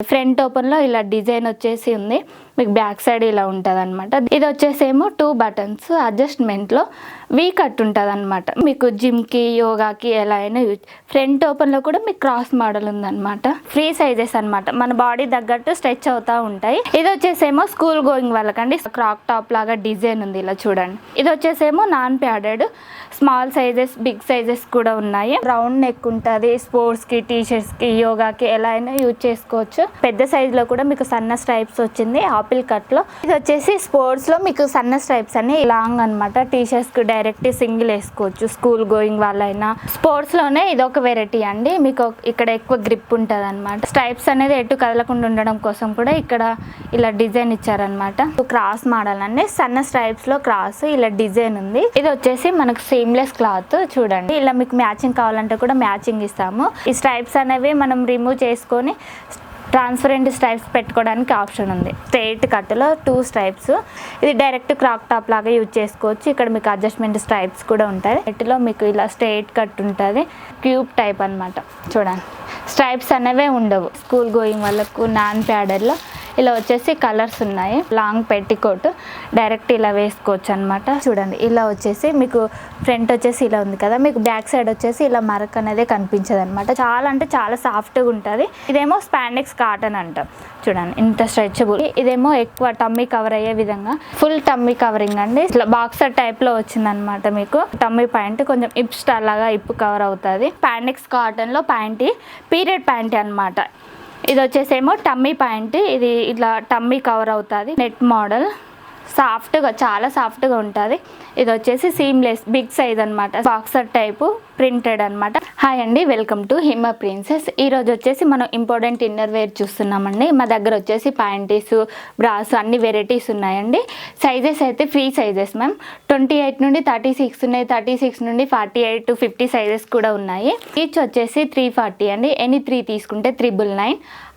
Front open లో ఇలా design వచ్చేసి ఉంది. మీకు బ్యాక్ సైడ్ ఇలా ఉంటుంది అనమాట. ఇది వచ్చేసేమో 2 బటన్స్ అడ్జస్ట్మెంట్ లో వీ కట్ ఉంటుంది అనమాట. మీకు జిమ్ కి యోగాకి ఎలా అయినా యూజ్. ఫ్రంట్ ఓపెన్ లో కూడా మీకు క్రాస్ మోడల్ ఉందన్నమాట. ఫ్రీ సైజెస్ అనమాట, మన బాడీ తగ్గట్టు స్ట్రెచ్ అవుతా ఉంటాయి. ఇది వచ్చేసేమో స్కూల్ గోయింగ్ వాళ్ళకండి. క్రాక్ టాప్ లాగా డిజైన్ ఉంది, ఇలా చూడండి. ఇది వచ్చేసేమో non padded, small sizes big sizes కూడా ఉన్నాయి. రౌండ్ నెక్ ఉంటుంది. స్పోర్ట్స్ కి టీ షర్ట్స్ కి యోగాకి ఎలా అయినా యూజ్ చేసుకోవచ్చు. పెద్ద సైజ్ లో కూడా మీకు సన్న స్ట్రైప్స్ వచ్చింది ఆపిల్ కట్ లో. ఇది వచ్చేసి స్పోర్ట్స్ లో మీకు సన్న స్ట్రైప్స్ అన్ని లాంగ్ అనమాట. టీ షర్ట్స్ కి డైరెక్ట్ సింగిల్ వేసుకోవచ్చు, స్కూల్ గోయింగ్ వాళ్ళైనా. స్పోర్ట్స్ లోనే ఇది ఒక వెరైటీ అండి. మీకు ఇక్కడ ఎక్కువ గ్రిప్ ఉంటుంది అనమాట. స్ట్రైప్స్ అనేది ఎటు కదలకుండా ఉండడం కోసం కూడా ఇక్కడ ఇలా డిజైన్ ఇచ్చారనమాట. క్రాస్ మోడల్ అండి, సన్న స్ట్రైప్స్ లో క్రాస్ ఇలా డిజైన్ ఉంది. ఇది వచ్చేసి మనకు సీమ్లెస్ క్లాత్ చూడండి. ఇలా మీకు మ్యాచింగ్ కావాలంటే కూడా మ్యాచింగ్ ఇస్తాము. ఈ స్ట్రైప్స్ అనేవి మనం రిమూవ్ చేసుకొని ట్రాన్స్పరెంట్ స్ట్రైప్స్ పెట్టుకోవడానికి ఆప్షన్ ఉంది. స్ట్రైట్ కట్లో 2 స్ట్రైప్స్. ఇది డైరెక్ట్ క్రాక్ టాప్ లాగా యూజ్ చేసుకోవచ్చు. ఇక్కడ మీకు అడ్జస్ట్మెంట్ స్ట్రైప్స్ కూడా ఉంటాయి. వీటిలో మీకు ఇలా స్ట్రైట్ కట్ ఉంటుంది, క్యూబ్ టైప్ అనమాట. చూడండి, స్ట్రైప్స్ అనేవే ఉండవు. స్కూల్ గోయింగ్ వాళ్ళకు నాన్ ప్యాడెడ్లో ఇలా వచ్చేసి కలర్స్ ఉన్నాయి. లాంగ్ పెట్టికోట్ డైరెక్ట్ ఇలా వేసుకోవచ్చు అనమాట. చూడండి, ఇలా వచ్చేసి మీకు ఫ్రంట్ వచ్చేసి ఇలా ఉంది కదా, మీకు బ్యాక్ సైడ్ వచ్చేసి ఇలా మరక్ అనేది కనిపించదు అనమాట. చాలా అంటే చాలా సాఫ్ట్గా ఉంటుంది. ఇదేమో స్పాండెక్స్ కాటన్ అంటాం. చూడండి ఇంత స్ట్రెచబుల్. ఇదేమో ఎక్కువ టమ్మీ కవర్ అయ్యే విధంగా ఫుల్ టమ్మీ కవరింగ్ అండి. ఇట్లా బాక్సర్ టైప్ లో వచ్చింది అనమాట. మీకు టమ్మీ ప్యాంట్ కొంచెం ఇప్ స్టార్ లాగా ఇప్పు కవర్ అవుతుంది. స్పాండెక్స్ కాటన్ లో ప్యాంట్, పీరియడ్ ప్యాంట్ అనమాట. ఇది వచ్చేసేమో టమ్మీ ప్యాంట్. ఇది ఇట్లా టమ్మీ కవర్ అవుతుంది. నెట్ మోడల్, సాఫ్ట్గా చాలా సాఫ్ట్గా ఉంటుంది. ఇది వచ్చేసి సీమ్లెస్ బిగ్ సైజ్ అనమాట. బాక్సర్ టైపు ప్రింటెడ్ అనమాట. హాయ్ అండి, వెల్కమ్ టు హిమ ప్రిన్సెస్. ఈరోజు వచ్చేసి మనం ఇంపార్టెంట్ ఇన్నర్ వేర్ చూస్తున్నామండి. మా దగ్గర వచ్చేసి ప్యాంటీస్, బ్రాస్ అన్ని వెరైటీస్ ఉన్నాయండి. సైజెస్ అయితే ఫ్రీ సైజెస్ మ్యామ్. 28 నుండి 36 ఉన్నాయి, 36 నుండి 48 to 50 సైజెస్ కూడా ఉన్నాయి. ఈచ్ వచ్చేసి 340 అండి. ఎనీ 3 తీసుకుంటే 999.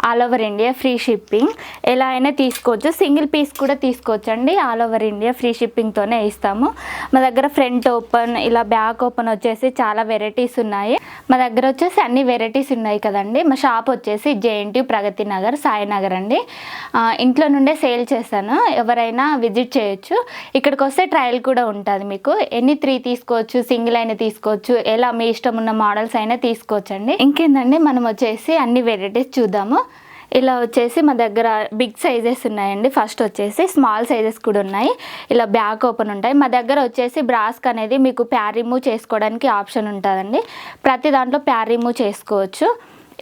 All over India free shipping. ఎలా అయినా తీసుకోవచ్చు, సింగిల్ పీస్ కూడా తీసుకోవచ్చు అండి. ఆల్ ఓవర్ ఇండియా ఫ్రీ షిప్పింగ్తోనే ఇస్తాము. మా దగ్గర ఫ్రంట్ ఓపెన్, ఇలా బ్యాక్ ఓపెన్ వచ్చేసి చాలా వెరైటీస్ ఉన్నాయి. మా దగ్గర వచ్చేసి అన్ని వెరైటీస్ ఉన్నాయి కదండి. మా షాప్ వచ్చేసి జేఎన్టీ ప్రగతి నగర్, సాయినగర్ అండి. ఇంట్లో నుండే సేల్ చేస్తాను, ఎవరైనా విజిట్ చేయొచ్చు. ఇక్కడికి వస్తే ట్రయల్ కూడా ఉంటుంది. మీకు ఎన్ని 3 తీసుకోవచ్చు, సింగిల్ అయినా తీసుకోవచ్చు, ఎలా మీ ఇష్టం ఉన్న మోడల్స్ అయినా తీసుకోవచ్చు అండి. ఇంకేందండి, మనం వచ్చేసి అన్ని వెరైటీస్ చూద్దాము. ఇలా వచ్చేసి మా దగ్గర బిగ్ సైజెస్ ఉన్నాయండి. ఫస్ట్ వచ్చేసి స్మాల్ సైజెస్ కూడా ఉన్నాయి. ఇలా బ్యాక్ ఓపెన్ ఉంటాయి. మా దగ్గర వచ్చేసి బ్రాస్క్ అనేది మీకు ప్యాడ్ రిమూవ్ చేసుకోవడానికి ఆప్షన్ ఉంటుందండి. ప్రతి దాంట్లో ప్యాడ్ రిమూవ్ చేసుకోవచ్చు.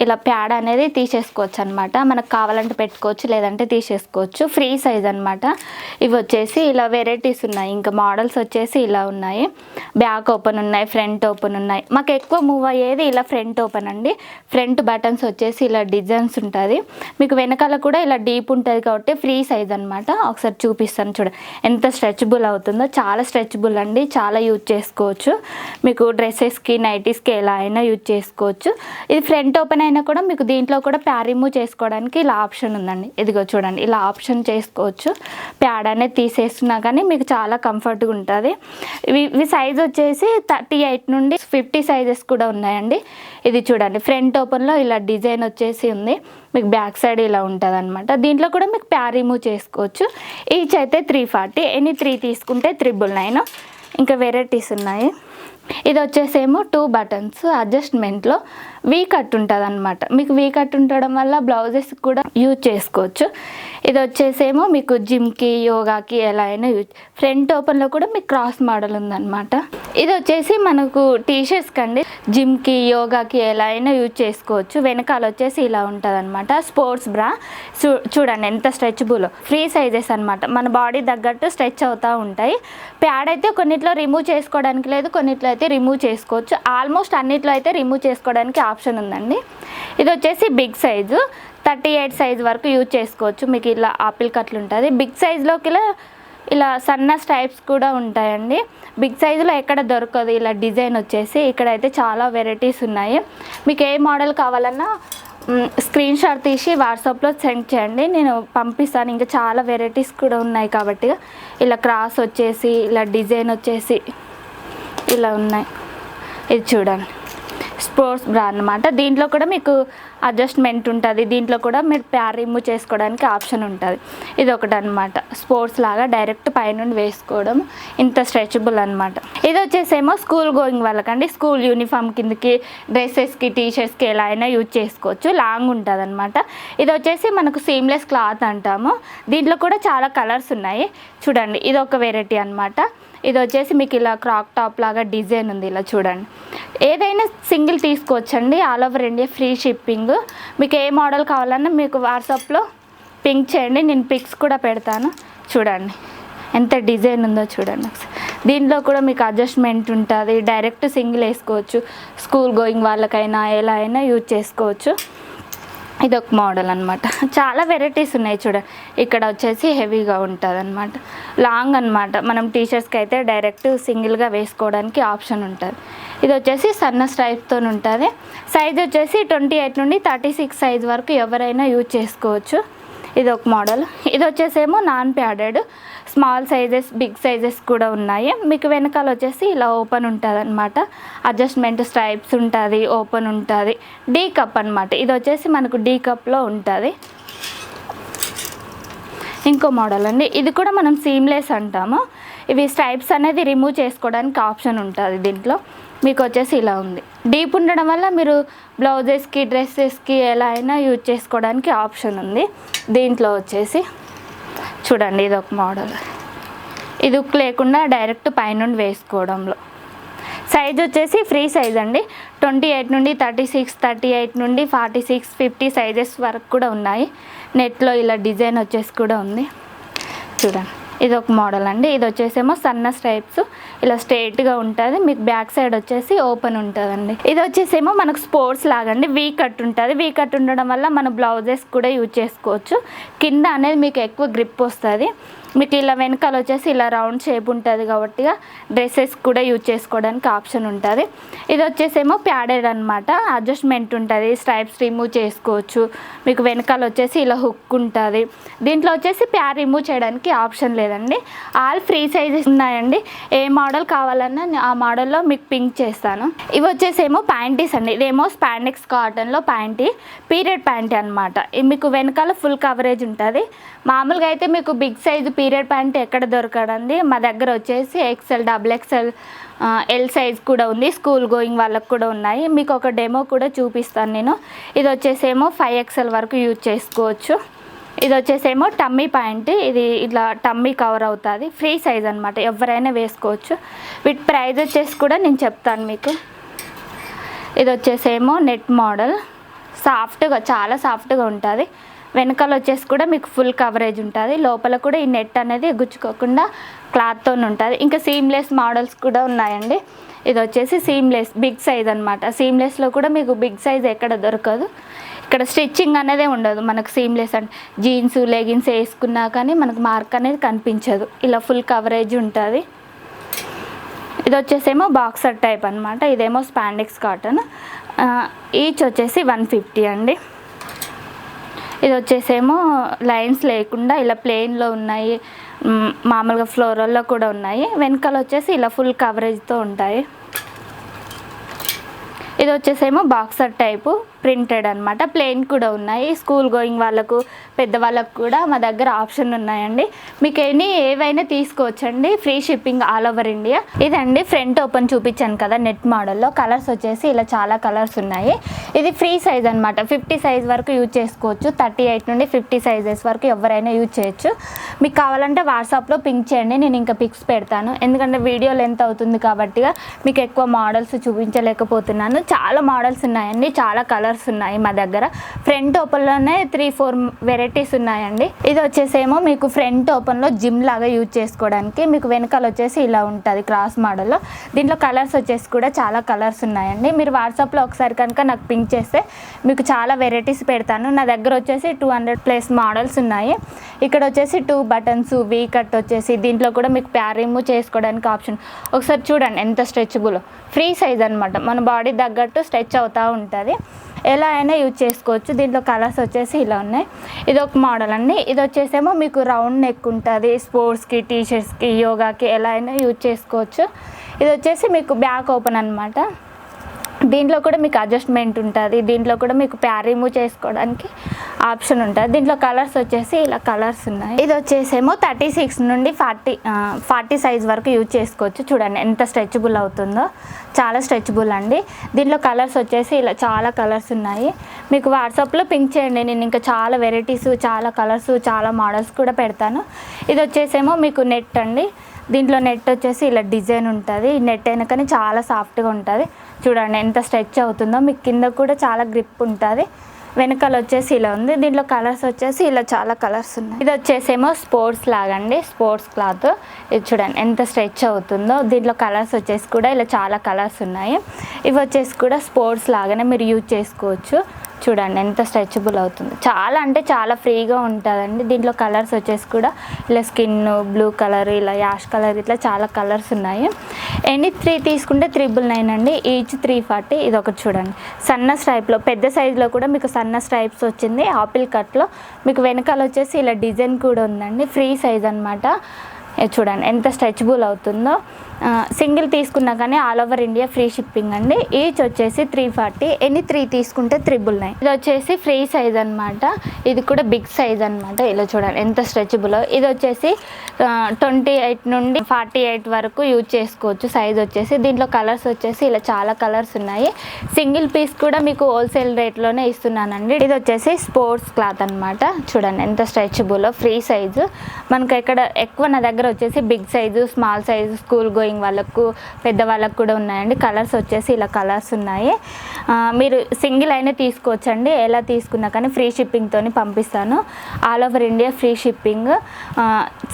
ఇలా ప్యాడ్ అనేది తీసేసుకోవచ్చు అనమాట. మనకు కావాలంటే పెట్టుకోవచ్చు, లేదంటే తీసేసుకోవచ్చు. ఫ్రీ సైజ్ అనమాట. ఇవి వచ్చేసి ఇలా వెరైటీస్ ఉన్నాయి. ఇంకా మోడల్స్ వచ్చేసి ఇలా ఉన్నాయి. బ్యాక్ ఓపెన్ ఉన్నాయి, ఫ్రంట్ ఓపెన్ ఉన్నాయి. మాకు ఎక్కువ మూవ్ అయ్యేది ఇలా ఫ్రంట్ ఓపెన్ అండి. ఫ్రంట్ బటన్స్ వచ్చేసి ఇలా డిజైన్స్ ఉంటుంది. మీకు వెనకాల కూడా ఇలా డీప్ ఉంటుంది కాబట్టి ఫ్రీ సైజ్ అనమాట. ఒకసారి చూపిస్తాను చూడండి ఎంత స్ట్రెచబుల్ అవుతుందో. చాలా స్ట్రెచబుల్ అండి, చాలా యూజ్ చేసుకోవచ్చు. మీకు డ్రెస్సెస్కి, నైటీస్కి ఎలా అయినా యూజ్ చేసుకోవచ్చు. ఇది ఫ్రంట్ ఓపెన్ అయినా కూడా మీకు దీంట్లో కూడా ప్యాడ్ రిమూవ్ చేసుకోవడానికి ఇలా ఆప్షన్ ఉందండి. ఇదిగో చూడండి, ఇలా ఆప్షన్ చేసుకోవచ్చు. ప్యాడ్ అనేది తీసేస్తున్నా కానీ మీకు చాలా కంఫర్ట్గా ఉంటుంది. ఇవి సైజ్ వచ్చేసి 38 నుండి 50 సైజెస్ కూడా ఉన్నాయండి. ఇది చూడండి, ఫ్రంట్ ఓపెన్లో ఇలా డిజైన్ వచ్చేసి ఉంది. మీకు బ్యాక్ సైడ్ ఇలా ఉంటుంది అనమాట. దీంట్లో కూడా మీకు ప్యాడ్ రిమూవ్ చేసుకోవచ్చు. ఈచ్ అయితే 340. ఎనీ 3 తీసుకుంటే 999. ఇంకా వెరైటీస్ ఉన్నాయి. ఇది వచ్చేసేమో 2 బటన్స్ అడ్జస్ట్మెంట్లో వీ కట్ ఉంటుంది అనమాట. మీకు వీ కట్ ఉండడం వల్ల బ్లౌజెస్ కూడా యూజ్ చేసుకోవచ్చు. ఇది వచ్చేసేమో మీకు జిమ్కి, యోగాకి ఎలా అయినా యూజ్. ఫ్రంట్ ఓపెన్లో కూడా మీకు క్రాస్ మోడల్ ఉందన్నమాట. ఇది వచ్చేసి మనకు టీ షర్ట్స్ కండి. జిమ్కి, యోగాకి ఎలా అయినా యూజ్ చేసుకోవచ్చు. వెనకాల వచ్చేసి ఇలా ఉంటుంది అనమాట. స్పోర్ట్స్ బ్రా చూడండి ఎంత స్ట్రెచబుల్. ఫ్రీ సైజెస్ అనమాట, మన బాడీ తగ్గట్టు స్ట్రెచ్ అవుతూ ఉంటాయి. ప్యాడ్ అయితే కొన్నిట్లో రిమూవ్ చేసుకోవడానికి లేదు, కొన్నిట్లో అయితే రిమూవ్ చేసుకోవచ్చు. ఆల్మోస్ట్ అన్నిట్లో అయితే రిమూవ్ చేసుకోవడానికి ఆప్షన్ ఉందండి. ఇది వచ్చేసి బిగ్ సైజు 38 సైజ్ వరకు యూజ్ చేసుకోవచ్చు. మీకు ఇలా ఆపిల్ కట్లు ఉంటుంది. బిగ్ సైజులోకి ఇలా సన్న స్ట్రైప్స్ కూడా ఉంటాయండి. బిగ్ సైజులో ఎక్కడ దొరకదు ఇలా డిజైన్ వచ్చేసి. ఇక్కడైతే చాలా వెరైటీస్ ఉన్నాయి. మీకు ఏ మోడల్ కావాలన్నా స్క్రీన్ షాట్ తీసి వాట్సాప్లో సెండ్ చేయండి, నేను పంపిస్తాను. ఇంకా చాలా వెరైటీస్ కూడా ఉన్నాయి కాబట్టి. ఇలా క్రాస్ వచ్చేసి ఇలా డిజైన్ వచ్చేసి ఇలా ఉన్నాయి. ఇది చూడండి, స్పోర్ట్స్ బ్రా అన్నమాట. దీంట్లో కూడా మీకు అడ్జస్ట్మెంట్ ఉంటుంది. దీంట్లో కూడా మీరు ప్యాడ్ రిమూవ్ చేసుకోవడానికి ఆప్షన్ ఉంటుంది. ఇది ఒకటి అనమాట, స్పోర్ట్స్ లాగా డైరెక్ట్ పైనుండి వేసుకోవడం, ఇంత స్ట్రెచబుల్ అనమాట. ఇది వచ్చేసేమో స్కూల్ గోయింగ్ వాళ్ళకండి, స్కూల్ యూనిఫామ్ కిందకి, డ్రెస్సెస్కి, టీషర్ట్స్కి ఎలా అయినా యూజ్ చేసుకోవచ్చు. లాంగ్ ఉంటుంది అనమాట. ఇది వచ్చేసి మనకు సీమ్లెస్ క్లాత్ అంటాము. దీంట్లో కూడా చాలా కలర్స్ ఉన్నాయి చూడండి. ఇది ఒక వెరైటీ అనమాట. ఇది వచ్చేసి మీకు ఇలా క్రాక్ టాప్ లాగా డిజైన్ ఉంది, ఇలా చూడండి. ఏదైనా సింగిల్ తీసుకోవచ్చండి, all over India free shipping. మీకు ఏ మోడల్ కావాలన్నా మీకు వాట్సాప్లో పింక్ చేయండి, నేను పిక్స్ కూడా పెడతాను. చూడండి ఎంత డిజైన్ ఉందో చూడండి. దీంట్లో కూడా మీకు అడ్జస్ట్మెంట్ ఉంటుంది, డైరెక్ట్ సింగిల్ వేసుకోవచ్చు. స్కూల్ గోయింగ్ వాళ్ళకైనా ఎలా అయినా యూజ్ చేసుకోవచ్చు. ఇది ఒక మోడల్ అనమాట. చాలా వెరైటీస్ ఉన్నాయి చూడండి. ఇక్కడ వచ్చేసి హెవీగా ఉంటుంది అనమాట, లాంగ్ అనమాట. మనం టీషర్ట్స్కి అయితే డైరెక్ట్ సింగిల్గా వేసుకోవడానికి ఆప్షన్ ఉంటుంది. ఇది వచ్చేసి సన్న స్ట్రైప్తో ఉంటుంది. సైజ్ వచ్చేసి 28 నుండి 36 సైజ్ వరకు ఎవరైనా యూజ్ చేసుకోవచ్చు. ఇది ఒక మోడల్. ఇది వచ్చేసేమో non padded, small sizes, big sizes కూడా ఉన్నాయి. మీకు వెనకాల వచ్చేసి ఇలా ఓపెన్ ఉంటుంది అనమాట. అడ్జస్ట్మెంట్ స్ట్రైప్స్ ఉంటుంది, ఓపెన్ ఉంటుంది. డీ కప్ అనమాట. ఇది వచ్చేసి మనకు డీ కప్లో ఉంటుంది. ఇంకో మోడల్ అండి, ఇది కూడా మనం సీమ్లెస్ అంటాము. ఇవి స్ట్రైప్స్ అనేది రిమూవ్ చేసుకోవడానికి ఆప్షన్ ఉంటుంది. దీంట్లో మీకు వచ్చేసి ఇలా ఉంది. డీప్ ఉండడం వల్ల మీరు బ్లౌజెస్కి, డ్రెస్సెస్కి ఎలా అయినా యూజ్ చేసుకోవడానికి ఆప్షన్ ఉంది. దీంట్లో వచ్చేసి చూడండి, ఇది ఒక మోడల్. ఇది ఉక్ లేకుండా డైరెక్ట్ పైనుండి వేసుకోవడంలో. సైజ్ వచ్చేసి ఫ్రీ సైజ్ అండి. 28 నుండి 36, 38 నుండి 46, 50 సైజెస్ వరకు కూడా ఉన్నాయి. నెట్లో ఇలా డిజైన్ వచ్చేసి కూడా ఉంది చూడండి. ఇది ఒక మోడల్ అండి. ఇది వచ్చేసేమో సన్న స్ట్రైప్స్, ఇలా స్ట్రైట్గా ఉంటుంది. మీకు బ్యాక్ సైడ్ వచ్చేసి ఓపెన్ ఉంటుందండి. ఇది వచ్చేసేమో మనకు స్పోర్ట్స్ లాగండి, వీ కట్ ఉంటుంది. వీ కట్ ఉండడం వల్ల మన బ్లౌజెస్ కూడా యూజ్ చేసుకోవచ్చు. కింద అనేది మీకు ఎక్కువ గ్రిప్ వస్తుంది. మీకు ఇలా వెనకాల వచ్చేసి ఇలా రౌండ్ షేప్ ఉంటుంది కాబట్టి డ్రెస్సెస్ కూడా యూజ్ చేసుకోవడానికి ఆప్షన్ ఉంటుంది. ఇది వచ్చేసేమో ప్యాడెడ్ అనమాట, అడ్జస్ట్మెంట్ ఉంటుంది, స్ట్రైప్స్ రిమూవ్ చేసుకోవచ్చు. మీకు వెనకాల వచ్చేసి ఇలా హుక్ ఉంటుంది. దీంట్లో వచ్చేసి ప్యాడ్ రిమూవ్ చేయడానికి ఆప్షన్ లేదండి. ఆల్ ఫ్రీ సైజెస్ ఉన్నాయండి. ఏ మోడల్ కావాలన్నా ఆ మోడల్లో మీకు పింక్ చేస్తాను. ఇవి వచ్చేసేమో ప్యాంటీస్ అండి. ఇదేమో స్పాండెక్స్ కాటన్లో ప్యాంటీ, పీరియడ్ ప్యాంటీ అనమాట. మీకు వెనకాల ఫుల్ కవరేజ్ ఉంటుంది. మామూలుగా అయితే మీకు బిగ్ సైజు పీరియడ్ ప్యాంట్ ఎక్కడ దొరకదండి. మా దగ్గర వచ్చేసి XL, XXL, L సైజ్ కూడా ఉంది. స్కూల్ గోయింగ్ వాళ్ళకు కూడా ఉన్నాయి. మీకు ఒక డెమో కూడా చూపిస్తాను నేను. ఇది వచ్చేసేమో 5XL వరకు యూజ్ చేసుకోవచ్చు. ఇది వచ్చేసేమో టమ్మీ ప్యాంట్. ఇది ఇట్లా టమ్మీ కవర్ అవుతుంది. ఫ్రీ సైజ్ అనమాట, ఎవరైనా వేసుకోవచ్చు. వీటి ప్రైస్ వచ్చేసి కూడా నేను చెప్తాను మీకు. ఇది వచ్చేసేమో నెట్ మోడల్, సాఫ్ట్గా, చాలా సాఫ్ట్గా ఉంటుంది. వెనకాల వచ్చేసి కూడా మీకు ఫుల్ కవరేజ్ ఉంటుంది. లోపల కూడా ఈ నెట్ అనేది గుచ్చుకోకుండా క్లాత్తో ఉంటుంది. ఇంకా సీమ్లెస్ మోడల్స్ కూడా ఉన్నాయండి. ఇది వచ్చేసి సీమ్లెస్ బిగ్ సైజ్ అనమాట. సీమ్లెస్లో కూడా మీకు బిగ్ సైజ్ ఎక్కడ దొరకదు. ఇక్కడ స్టిచ్చింగ్ అనేది ఉండదు మనకు. సీమ్లెస్ అంటే జీన్స్, లెగిన్స్ వేసుకున్నా కానీ మనకు మార్క్ అనేది కనిపించదు. ఇలా ఫుల్ కవరేజ్ ఉంటుంది. ఇది వచ్చేసేమో బాక్సర్ టైప్ అనమాట. ఇదేమో స్పాండెక్స్ కాటన్. ఈచ్ వచ్చేసి 150 అండి. ఇది వచ్చేసేమో లైన్స్ లేకుండా ఇలా ప్లెయిన్లో ఉన్నాయి, మామూలుగా ఫ్లోరల్లో కూడా ఉన్నాయి. వెనకాల వచ్చేసి ఇలా ఫుల్ కవరేజ్తో ఉంటాయి. ఇది వచ్చేసేమో బాక్సర్ టైపు ప్రింటెడ్ అనమాట. ప్లెయిన్ కూడా ఉన్నాయి. స్కూల్ గోయింగ్ వాళ్ళకు, పెద్దవాళ్ళకు కూడా మా దగ్గర ఆప్షన్ ఉన్నాయండి. మీకు ఏవైనా తీసుకోవచ్చండి, free shipping all over India. ఇదండి ఫ్రంట్ ఓపెన్ చూపించాను కదా నెట్ మోడల్లో. కలర్స్ వచ్చేసి ఇలా చాలా కలర్స్ ఉన్నాయి. ఇది ఫ్రీ సైజ్ అనమాట. 50 సైజ్ వరకు యూజ్ చేసుకోవచ్చు. 38 నుండి 50 సైజెస్ వరకు ఎవరైనా యూజ్ చేయొచ్చు. మీకు కావాలంటే వాట్సాప్లో పింక్ చేయండి, నేను ఇంకా పిక్స్ పెడతాను. ఎందుకంటే వీడియో లెంత్ అవుతుంది కాబట్టి మీకు ఎక్కువ మోడల్స్ చూపించలేకపోతున్నాను. చాలా మోడల్స్ ఉన్నాయండి, చాలా కలర్స్ ఉన్నాయి మా దగ్గర. ఫ్రంట్ ఓపెన్లోనే 3-4 వెరైటీస్ ఉన్నాయండి. ఇది వచ్చేసేమో మీకు ఫ్రంట్ ఓపెన్లో జిమ్ లాగా యూజ్ చేసుకోవడానికి. మీకు వెనకాల వచ్చేసి ఇలా ఉంటుంది క్రాస్ మోడల్లో. దీంట్లో కలర్స్ వచ్చేసి కూడా చాలా కలర్స్ ఉన్నాయండి. మీరు వాట్సాప్లో ఒకసారి కనుక నాకు పింక్ చేస్తే మీకు చాలా వెరైటీస్ పెడతాను. నా దగ్గర వచ్చేసి 200+ మోడల్స్ ఉన్నాయి. ఇక్కడ వచ్చేసి 2 బటన్స్, వీ కట్ వచ్చేసి. దీంట్లో కూడా మీకు ప్యాడ్ రిమూవ్ చేసుకోవడానికి ఆప్షన్. ఒకసారి చూడండి ఎంత స్ట్రెచబుల్, ఫ్రీ సైజ్ అనమాట. మన బాడీ తగ్గట్టు స్ట్రెచ్ అవుతూ ఉంటుంది. ఎలా అయినా యూజ్ చేసుకోవచ్చు. దీంట్లో కలర్స్ వచ్చేసి ఇలా ఉన్నాయి. ఇది ఒక మోడల్ అండి. ఇది వచ్చేసేమో మీకు రౌండ్ నెక్ ఉంటుంది. స్పోర్ట్స్కి, టీషర్ట్స్కి, యోగాకి ఎలా అయినా యూజ్ చేసుకోవచ్చు. ఇది వచ్చేసి మీకు బ్యాక్ ఓపెన్ అనమాట. దీంట్లో కూడా మీకు అడ్జస్ట్మెంట్ ఉంటుంది, దీంట్లో కూడా మీకు ప్యాడ్ రిమూవ్ చేసుకోవడానికి ఆప్షన్ ఉంటుంది. దీంట్లో కలర్స్ వచ్చేసి ఇలా కలర్స్ ఉన్నాయి. ఇది వచ్చేసేమో 36 నుండి 40 సైజ్ వరకు యూజ్ చేసుకోవచ్చు. చూడండి ఎంత స్ట్రెచబుల్ అవుతుందో, చాలా స్ట్రెచబుల్ అండి. దీంట్లో కలర్స్ వచ్చేసి ఇలా చాలా కలర్స్ ఉన్నాయి. మీకు వాట్సాప్లో పింక్ చేయండి, నేను ఇంకా చాలా వెరైటీస్, చాలా కలర్స్, చాలా మోడల్స్ కూడా పెడతాను. ఇది వచ్చేసేమో మీకు నెట్ అండి. దీంట్లో నెట్ వచ్చేసి ఇలా డిజైన్ ఉంటుంది. ఈ నెట్ అయినా కానీ చాలా సాఫ్ట్గా ఉంటుంది. చూడండి ఎంత స్ట్రెచ్ అవుతుందో, మీకు కింద కూడా చాలా గ్రిప్ ఉంటుంది. వెనకాల వచ్చేసి ఇలా ఉంది. దీంట్లో కలర్స్ వచ్చేసి ఇలా చాలా కలర్స్ ఉన్నాయి. ఇది వచ్చేసేమో స్పోర్ట్స్ లాగండి, స్పోర్ట్స్ క్లాత్. ఇది చూడండి ఎంత స్ట్రెచ్ అవుతుందో. దీంట్లో కలర్స్ వచ్చేసి కూడా ఇలా చాలా కలర్స్ ఉన్నాయి. ఇవి వచ్చేసి కూడా స్పోర్ట్స్ లాగానే మీరు యూజ్ చేసుకోవచ్చు. చూడండి ఎంత స్ట్రెచబుల్ అవుతుంది, చాలా అంటే చాలా ఫ్రీగా ఉంటుందండి. దీంట్లో కలర్స్ వచ్చేసి కూడా ఇలా స్కిన్ బ్లూ కలర్, ఇలా యాష్ కలర్, ఇట్లా చాలా కలర్స్ ఉన్నాయి. ఎనీ 3 తీసుకుంటే 999 అండి, ఈచ్ 340. ఇది ఒకటి చూడండి సన్న స్ట్రైప్లో, పెద్ద సైజులో కూడా మీకు సన్న స్ట్రైప్స్ వచ్చింది. ఆపిల్ కట్లో మీకు వెనకాల వచ్చేసి ఇలా డిజైన్ కూడా ఉందండి. ఫ్రీ సైజ్ అనమాట. చూడండి ఎంత స్ట్రెచబుల్ అవుతుందో. సింగిల్ తీసుకున్నా కానీ all over India free shipping అండి. ఈచ్ వచ్చేసి 340. ఎనీ 3 తీసుకుంటే 999. ఇది వచ్చేసి ఫ్రీ సైజ్ అనమాట. ఇది కూడా బిగ్ సైజ్ అనమాట. ఇలా చూడండి ఎంత స్ట్రెచబుల్. ఇది వచ్చేసి 28 నుండి 48 వరకు యూజ్ చేసుకోవచ్చు సైజ్ వచ్చేసి. దీంట్లో కలర్స్ వచ్చేసి ఇలా చాలా కలర్స్ ఉన్నాయి. సింగిల్ పీస్ కూడా మీకు హోల్సేల్ రేట్లోనే ఇస్తున్నానండి. ఇది వచ్చేసి స్పోర్ట్స్ క్లాత్ అనమాట. చూడండి ఎంత స్ట్రెచబుల్, ఫ్రీ సైజు. మనకు ఇక్కడ ఎక్కువ నా దగ్గర వచ్చేసి big size, small size, school going వాళ్ళకు, పెద్దవాళ్ళకు కూడా ఉన్నాయండి. కలర్స్ వచ్చేసి ఇలా కలర్స్ ఉన్నాయి. మీరు సింగిల్ అయినా తీసుకోవచ్చండి, ఎలా తీసుకున్నా కానీ ఫ్రీ షిప్పింగ్తో పంపిస్తాను. All over India free shipping.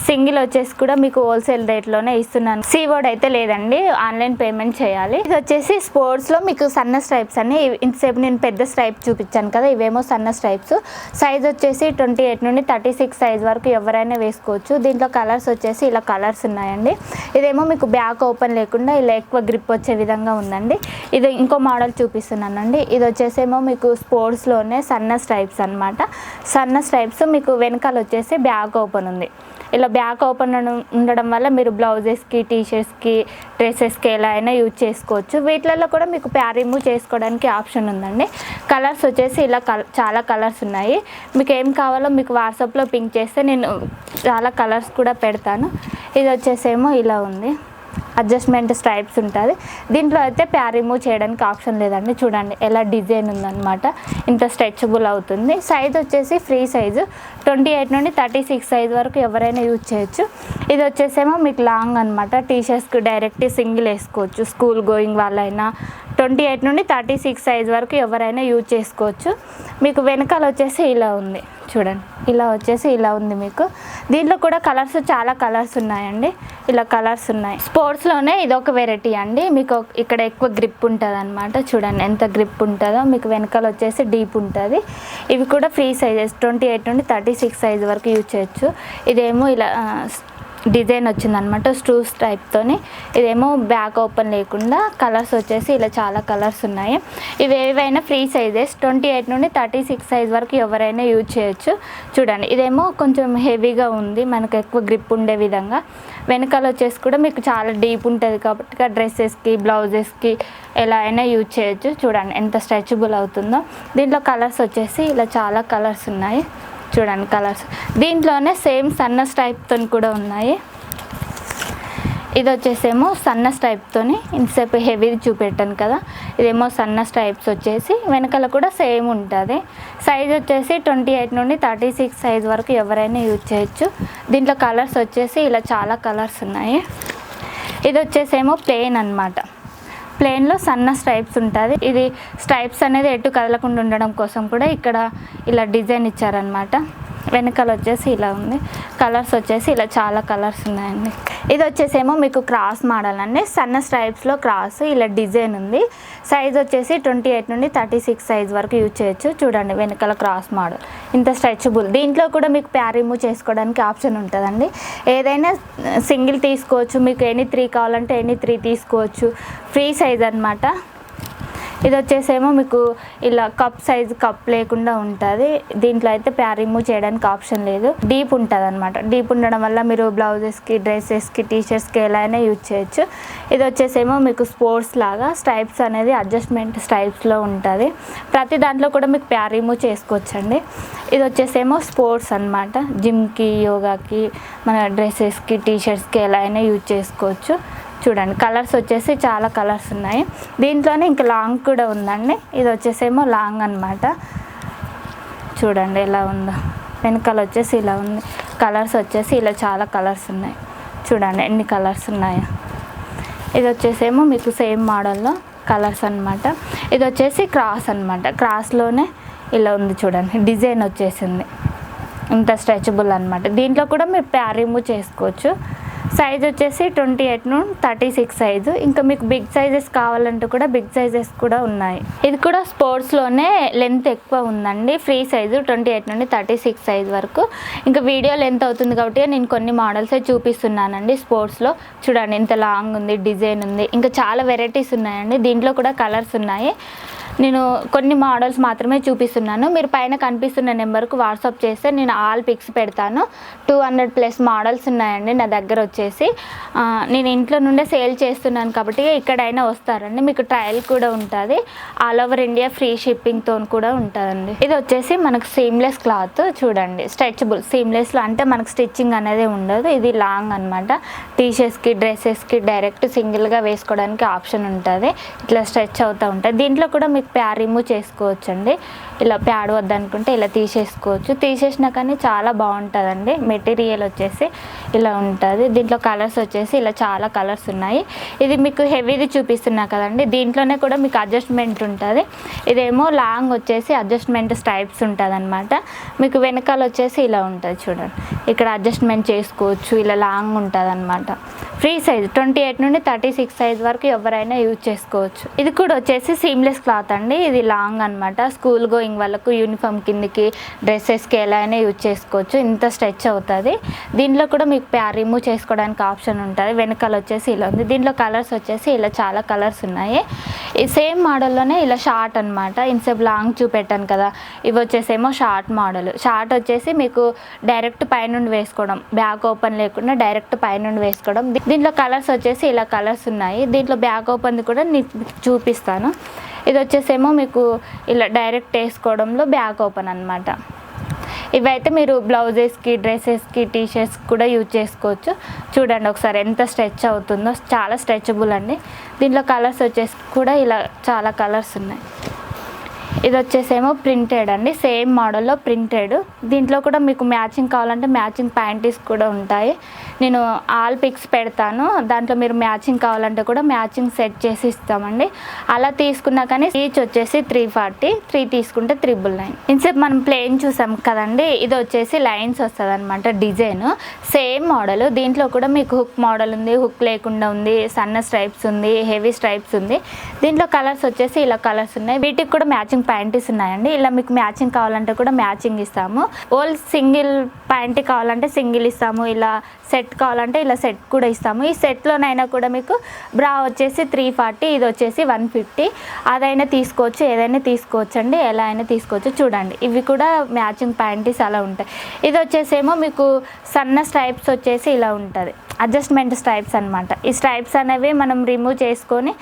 Single వచ్చేసి కూడా మీకు హోల్సేల్ రేట్లోనే ఇస్తున్నాను. సీవర్డ్ అయితే లేదండి, ఆన్లైన్ పేమెంట్ చేయాలి. ఇది వచ్చేసి స్పోర్ట్స్లో మీకు సన్న స్ట్రైప్స్ అని, ఇంతసేపు నేను పెద్ద స్ట్రైప్ చూపించాను కదా, ఇవేమో సన్న స్ట్రైప్స్. సైజ్ వచ్చేసి 28 నుండి 36 సైజ్ వరకు ఎవరైనా వేసుకోవచ్చు. దీంట్లో కలర్స్ వచ్చేసి ఇలా కలర్స్ ఉన్నాయండి. ఇదేమో మీకు బ్యాక్ ఓపెన్ లేకుండా ఇలా ఎక్కువ గ్రిప్ వచ్చే విధంగా ఉందండి. ఇది ఇంకో మోడల్ చూపిస్తున్నానండి. ఇది వచ్చేసేమో మీకు స్పోర్ట్స్లోనే సన్న స్ట్రైప్స్ అనమాట. సన్న స్ట్రైప్స్ మీకు వెనకాల వచ్చేసి బ్యాక్ ఓపెన్ ఉంది. ఇలా బ్యాక్ ఓపెన్ ఉండడం వల్ల మీరు బ్లౌజెస్కి, టీషర్ట్స్కి, డ్రెస్సెస్కి ఎలా అయినా యూజ్ చేసుకోవచ్చు. వీటిలలో కూడా మీకు ప్యాడ్ రిమూవ్ చేసుకోవడానికి ఆప్షన్ ఉందండి. కలర్స్ వచ్చేసి ఇలా చాలా కలర్స్ ఉన్నాయి. మీకు ఏం కావాలో మీకు వాట్సాప్లో పింక్ చేస్తే నేను చాలా కలర్స్ కూడా పెడతాను. ఇది వచ్చేసేమో ఇలా ఉంది, అడ్జస్ట్మెంట్ స్ట్రైప్స్ ఉంటుంది. దీంట్లో అయితే ప్యాడ్ రిమూవ్ చేయడానికి ఆప్షన్ లేదండి. చూడండి ఎలా డిజైన్ ఉందన్నమాట, ఇంత స్ట్రెచబుల్ అవుతుంది. సైజ్ వచ్చేసి ఫ్రీ సైజు 28 నుండి 36 సైజ్ వరకు ఎవరైనా యూజ్ చేయొచ్చు. ఇది వచ్చేసేమో మీకు లాంగ్ అనమాట. టీషర్ట్స్కి డైరెక్ట్ సింగిల్ వేసుకోవచ్చు, స్కూల్ గోయింగ్ వాళ్ళైనా. 28 నుండి 36 సైజ్ వరకు ఎవరైనా యూజ్ చేసుకోవచ్చు. మీకు వెనకాల వచ్చేసి ఇలా ఉంది, చూడండి ఇలా వచ్చేసి ఇలా ఉంది మీకు. దీంట్లో కూడా కలర్స్ చాలా కలర్స్ ఉన్నాయండి. ఇలా కలర్స్ ఉన్నాయి. స్పోర్ట్స్లోనే ఇది ఒక వెరైటీ అండి. మీకు ఇక్కడ ఎక్కువ గ్రిప్ ఉంటుంది అనమాట. చూడండి ఎంత గ్రిప్ ఉంటుందో. మీకు వెనకాల వచ్చేసి డీప్ ఉంటుంది. ఇవి కూడా ఫ్రీ సైజెస్ 28 నుండి 36 సైజ్ వరకు యూజ్ చేయొచ్చు. ఇదేమో ఇలా డిజైన్ వచ్చిందనమాట స్ట్రూస్ టైప్తోని. ఇదేమో బ్యాక్ ఓపెన్ లేకుండా. కలర్స్ వచ్చేసి ఇలా చాలా కలర్స్ ఉన్నాయి. ఇవి ఏవైనా ఫ్రీ సైజెస్ 28 నుండి 36 సైజ్ వరకు ఎవరైనా యూజ్ చేయొచ్చు. చూడండి ఇదేమో కొంచెం హెవీగా ఉంది, మనకు ఎక్కువ గ్రిప్ ఉండే విధంగా. వెనకాల వచ్చేసి కూడా మీకు చాలా డీప్ ఉంటుంది కాబట్టి డ్రెస్సెస్కి, బ్లౌజెస్కి ఎలా అయినా యూజ్ చేయొచ్చు. చూడండి ఎంత స్ట్రెచబుల్ అవుతుందో. దీంట్లో కలర్స్ వచ్చేసి ఇలా చాలా కలర్స్ ఉన్నాయి. చూడండి కలర్స్. దీంట్లోనే సేమ్ సన్న స్ట్రైప్తో కూడా ఉన్నాయి. ఇది వచ్చేసేమో సన్న స్ట్రైప్తోని, ఇంతసేపు హెవీది చూపెట్టాను కదా, ఇదేమో సన్న స్ట్రైప్స్ వచ్చేసి వెనకాల కూడా సేమ్ ఉంటుంది. సైజ్ వచ్చేసి 28 నుండి 36 సైజ్ వరకు ఎవరైనా యూజ్ చేయొచ్చు. దీంట్లో కలర్స్ వచ్చేసి ఇలా చాలా కలర్స్ ఉన్నాయి. ఇది వచ్చేసేమో ప్లెయిన్ అనమాట. ప్లెయిన్లో సన్న స్ట్రైప్స్ ఉంటుంది. ఇది స్ట్రైప్స్ అనేది ఎటు కదలకుండా ఉండడం కోసం కూడా ఇక్కడ ఇలా డిజైన్ ఇచ్చారనమాట. వెనకాల వచ్చేసి ఇలా ఉంది. కలర్స్ వచ్చేసి ఇలా చాలా కలర్స్ ఉన్నాయండి. ఇది వచ్చేసేమో మీకు క్రాస్ మోడల్ అండి. సన్న స్ట్రైప్స్లో క్రాస్ ఇలా డిజైన్ ఉంది. సైజ్ వచ్చేసి 28 నుండి 36 సైజ్ వరకు యూజ్ చేయొచ్చు. చూడండి వెనకాల క్రాస్ మోడల్ ఇంత స్ట్రెచబుల్. దీంట్లో కూడా మీకు ప్యాడ్ రిమూవ్ చేసుకోవడానికి ఆప్షన్ ఉంటుందండి. ఏదైనా సింగిల్ తీసుకోవచ్చు, మీకు ఎనీ 3 కావాలంటే ఎనీ 3 తీసుకోవచ్చు. ఫ్రీ సైజ్ అనమాట. ఇది వచ్చేసేమో మీకు ఇలా కప్ లేకుండా ఉంటుంది. దీంట్లో అయితే ప్యాడ్ రిమూవ్ చేయడానికి ఆప్షన్ లేదు, డీప్ ఉంటుంది అనమాట. డీప్ ఉండడం వల్ల మీరు బ్లౌజెస్కి, డ్రెస్సెస్కి, టీషర్ట్స్కి ఎలా అయినా యూజ్ చేయొచ్చు. ఇది వచ్చేసేమో మీకు స్పోర్ట్స్ లాగా స్ట్రైప్స్ అనేది అడ్జస్ట్మెంట్ స్ట్రైప్స్లో ఉంటుంది. ప్రతి దాంట్లో కూడా మీకు ప్యాడ్ రిమూవ్ చేసుకోవచ్చండి. ఇది వచ్చేసేమో స్పోర్ట్స్ అనమాట. జిమ్కి, యోగాకి, మన డ్రెస్సెస్కి, టీషర్ట్స్కి ఎలా అయినా యూజ్ చేసుకోవచ్చు. చూడండి కలర్స్ వచ్చేసి చాలా కలర్స్ ఉన్నాయి. దీంట్లోనే ఇంకా లాంగ్ కూడా ఉందండి. ఇది వచ్చేసేమో లాంగ్ అనమాట. చూడండి ఎలా ఉందో, వెనకాల వచ్చేసి ఇలా ఉంది. కలర్స్ వచ్చేసి ఇలా చాలా కలర్స్ ఉన్నాయి. చూడండి ఎన్ని కలర్స్ ఉన్నాయో. ఇది వచ్చేసేమో మీకు సేమ్ మోడల్లో కలర్స్ అనమాట. ఇది వచ్చేసి క్రాస్ అనమాట. క్రాస్లోనే ఇలా ఉంది చూడండి, డిజైన్ వచ్చేసింది. ఇంత స్ట్రెచబుల్ అనమాట. దీంట్లో కూడా మీరు ప్యాడ్ రిమూవ్ చేసుకోవచ్చు. సైజ్ వచ్చేసి 28 నుండి 36 సైజు. ఇంకా మీకు బిగ్ సైజెస్ కావాలంటే కూడా బిగ్ సైజెస్ కూడా ఉన్నాయి. ఇది కూడా స్పోర్ట్స్లోనే లెంత్ ఎక్కువ ఉందండి. ఫ్రీ సైజు 28 నుండి 36 సైజ్ వరకు. ఇంకా వీడియో లెంత్ అవుతుంది కాబట్టి నేను కొన్ని మోడల్సే చూపిస్తున్నానండి. స్పోర్ట్స్లో చూడండి ఇంత లాంగ్ ఉంది, డిజైన్ ఉంది, ఇంకా చాలా వెరైటీస్ ఉన్నాయండి. దీంట్లో కూడా కలర్స్ ఉన్నాయి. నేను కొన్ని మోడల్స్ మాత్రమే చూపిస్తున్నాను. మీరు పైన కనిపిస్తున్న నెంబర్కు వాట్సాప్ చేస్తే నేను ఆల్ పిక్స్ పెడతాను. 200+ మోడల్స్ ఉన్నాయండి నా దగ్గర వచ్చేసి. నేను ఇంట్లో నుండే సేల్ చేస్తున్నాను కాబట్టి ఇక్కడైనా వస్తారండి. మీకు ట్రయల్ కూడా ఉంటుంది. ఆల్ ఓవర్ ఇండియా ఫ్రీ షిప్పింగ్తో కూడా ఉంటుందండి. ఇది వచ్చేసి మనకు సీమ్లెస్ క్లాత్. చూడండి స్ట్రెచబుల్ సీమ్లెస్లో అంటే మనకు స్టిచ్చింగ్ అనేది ఉండదు. ఇది లాంగ్ అనమాట. టీషర్ట్స్కి, డ్రెస్సెస్కి డైరెక్ట్ సింగిల్గా వేసుకోవడానికి ఆప్షన్ ఉంటుంది. ఇట్లా స్ట్రెచ్ అవుతూ ఉంటుంది. దీంట్లో కూడా మీకు ప్యాడ్ రిమూవ్ చేసుకోవచ్చు అండి. ఇలా ప్యాడ్ వద్దనుకుంటే ఇలా తీసేసుకోవచ్చు. తీసేసినా కానీ చాలా బాగుంటుందండి. మెటీరియల్ వచ్చేసి ఇలా ఉంటుంది. దీంట్లో కలర్స్ వచ్చేసి ఇలా చాలా కలర్స్ ఉన్నాయి. ఇది మీకు హెవీది చూపిస్తున్నా కదండి. దీంట్లోనే కూడా మీకు అడ్జస్ట్మెంట్ ఉంటుంది. ఇదేమో లాంగ్ వచ్చేసి అడ్జస్ట్మెంట్ స్ట్రైప్స్ ఉంటుంది అనమాట. మీకు వెనకాల వచ్చేసి ఇలా ఉంటుంది చూడండి. ఇక్కడ అడ్జస్ట్మెంట్ చేసుకోవచ్చు. ఇలా లాంగ్ ఉంటుంది అనమాట. ఫ్రీ సైజ్ 28 నుండి 36 సైజ్ వరకు ఎవరైనా యూజ్ చేసుకోవచ్చు. ఇది కూడా వచ్చేసి సీమ్లెస్ క్లాత్ అండి. ఇది లాంగ్ అనమాట. స్కూల్ గోయింగ్ వాళ్ళకు యూనిఫామ్ కిందకి, డ్రెస్సెస్కి ఎలా అయినా యూజ్ చేసుకోవచ్చు. ఇంత స్ట్రెచ్ అవుతుంది. దీంట్లో కూడా మీకు ప్యాడ్ రిమూవ్ చేసుకోవడానికి ఆప్షన్ ఉంటుంది. వెనకాల వచ్చేసి ఇలా ఉంది. దీంట్లో కలర్స్ వచ్చేసి ఇలా చాలా కలర్స్ ఉన్నాయి. ఈ సేమ్ మోడల్లోనే ఇలా షార్ట్ అనమాట. ఇన్సేపు లాంగ్ చూపెట్టాను కదా, ఇవి వచ్చేసేమో షార్ట్ మోడల్. షార్ట్ వచ్చేసి మీకు డైరెక్ట్ పైనుండి వేసుకోవడం, బ్యాక్ ఓపెన్ లేకుండా డైరెక్ట్ పైనుండి వేసుకోవడం. దీంట్లో కలర్స్ వచ్చేసి ఇలా కలర్స్ ఉన్నాయి. దీంట్లో బ్యాక్ ఓపెన్ కూడా చూపిస్తాను. ఇది వచ్చేసేమో మీకు ఇలా డైరెక్ట్ వేసుకోవడంలో బ్యాక్ ఓపెన్ అనమాట. ఇవైతే మీరు బ్లౌజెస్కి, డ్రెస్సెస్కి, టీషర్ట్స్కి కూడా యూజ్ చేసుకోవచ్చు. చూడండి ఒకసారి ఎంత స్ట్రెచ్ అవుతుందో, చాలా స్ట్రెచబుల్ అండి. దీంట్లో కలర్స్ వచ్చేసి కూడా ఇలా చాలా కలర్స్ ఉన్నాయి. ఇది వచ్చేసేమో ప్రింటెడ్ అండి. సేమ్ మోడల్లో ప్రింటెడ్. దీంట్లో కూడా మీకు మ్యాచింగ్ కావాలంటే మ్యాచింగ్ ప్యాంటీస్ కూడా ఉంటాయి. నేను ఆల్ పిక్స్ పెడతాను. దాంట్లో మీరు మ్యాచింగ్ కావాలంటే కూడా మ్యాచింగ్ సెట్ చేసి ఇస్తామండి. అలా తీసుకున్నా కానీ ఈచ్ వచ్చేసి 340, 3 తీసుకుంటే 999. ఇన్సేపు మనం ప్లెయిన్ చూసాం కదండి. ఇది వచ్చేసి లైన్స్ వస్తుంది అనమాట, డిజైన్ సేమ్ మోడల్. దీంట్లో కూడా మీకు హుక్ మోడల్ ఉంది, హుక్ లేకుండా ఉంది, సన్న స్ట్రైప్స్ ఉంది, హెవీ స్ట్రైప్స్ ఉంది. దీంట్లో కలర్స్ వచ్చేసి ఇలా కలర్స్ ఉన్నాయి. వీటికి కూడా మ్యాచింగ్ ప్యాంటీస్ ఉన్నాయండి. ఇలా మీకు మ్యాచింగ్ కావాలంటే కూడా మ్యాచింగ్ ఇస్తాము. ఓల్ సింగిల్ ప్యాంటీ కావాలంటే సింగిల్ ఇస్తాము. ఇలా సెట్ కావాలంటే ఇలా సెట్ కూడా ఇస్తాము. ఈ సెట్లోనైనా కూడా మీకు బ్రా వచ్చేసి 340, ఇది వచ్చేసి 150. అదైనా తీసుకోవచ్చు, ఏదైనా తీసుకోవచ్చు అండి. ఎలా అయినా తీసుకోవచ్చు. చూడండి ఇవి కూడా మ్యాచింగ్ ప్యాంటీస్ అలా ఉంటాయి. ఇది వచ్చేసేమో మీకు సన్న స్ట్రైప్స్ వచ్చేసి ఇలా ఉంటుంది. అడ్జస్ట్మెంట్ స్ట్రైప్స్ అనమాట. ఈ స్ట్రైప్స్ అనేవి మనం రిమూవ్ చేసుకొని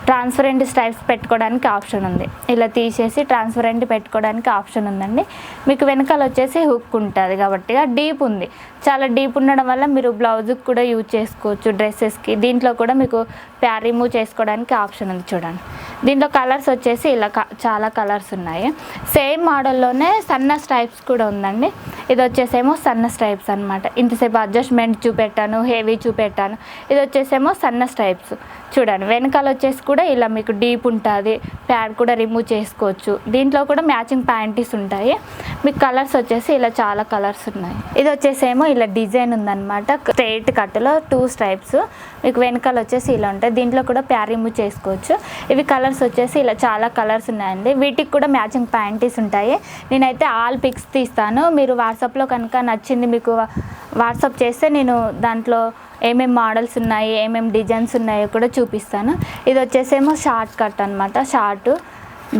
ట్రాన్స్పరెంట్ స్ట్రైప్స్ పెట్టుకోవడానికి ఆప్షన్ ఉంది. ఇలా తీసేసి ట్రాన్స్పరెంట్ పెట్టుకోవడానికి ఆప్షన్ ఉందండి. మీకు వెనకాల వచ్చేసి హుక్ ఉంటుంది కాబట్టి డీప్ ఉంది. చాలా డీప్ ఉండడం వల్ల మీరు బ్లౌజ్కి కూడా యూజ్ చేసుకోవచ్చు, డ్రెస్సెస్కి. దీంట్లో కూడా మీకు ప్యాడ్ రిమూవ్ చేసుకోవడానికి ఆప్షన్ ఉంది. చూడండి దీంట్లో కలర్స్ వచ్చేసి ఇలా చాలా కలర్స్ ఉన్నాయి. సేమ్ మోడల్లోనే సన్న స్ట్రైప్స్ కూడా ఉందండి. ఇది వచ్చేసేమో సన్న స్ట్రైప్స్ అనమాట. ఇంతసేపు అడ్జస్ట్మెంట్ చూపెట్టాను, హెవీ చూపెట్టాను. ఇది వచ్చేసేమో సన్న స్ట్రైప్స్. చూడండి వెనకాల వచ్చేసి కూడా ఇలా మీకు డీప్ ఉంటుంది. ప్యాడ్ కూడా రిమూవ్ చేసుకోవచ్చు. దీంట్లో కూడా మ్యాచింగ్ ప్యాంటీస్ ఉంటాయి. మీకు కలర్స్ వచ్చేసి ఇలా చాలా కలర్స్ ఉన్నాయి. ఇది వచ్చేసేమో ఇలా డిజైన్ ఉందన్నమాట. స్ట్రైట్ కట్లో 2 స్ట్రైప్స్. మీకు వెనకాల వచ్చేసి ఇలా ఉంటాయి. దీంట్లో కూడా ప్యాడ్ రిమూవ్ చేసుకోవచ్చు. ఇవి కలర్స్ వచ్చేసి ఇలా చాలా కలర్స్ ఉన్నాయండి. వీటికి కూడా మ్యాచింగ్ ప్యాంటీస్ ఉంటాయి. నేనైతే ఆల్ పిక్స్ తీస్తాను. మీరు వాట్సాప్లో కనుక నచ్చింది మీకు వాట్సాప్ చేస్తే నేను దాంట్లో ఏమేమి మోడల్స్ ఉన్నాయి, ఏమేమి డిజైన్స్ ఉన్నాయో కూడా చూపిస్తాను. ఇది వచ్చేసేమో షార్ట్ కట్ అనమాట, షార్ట్.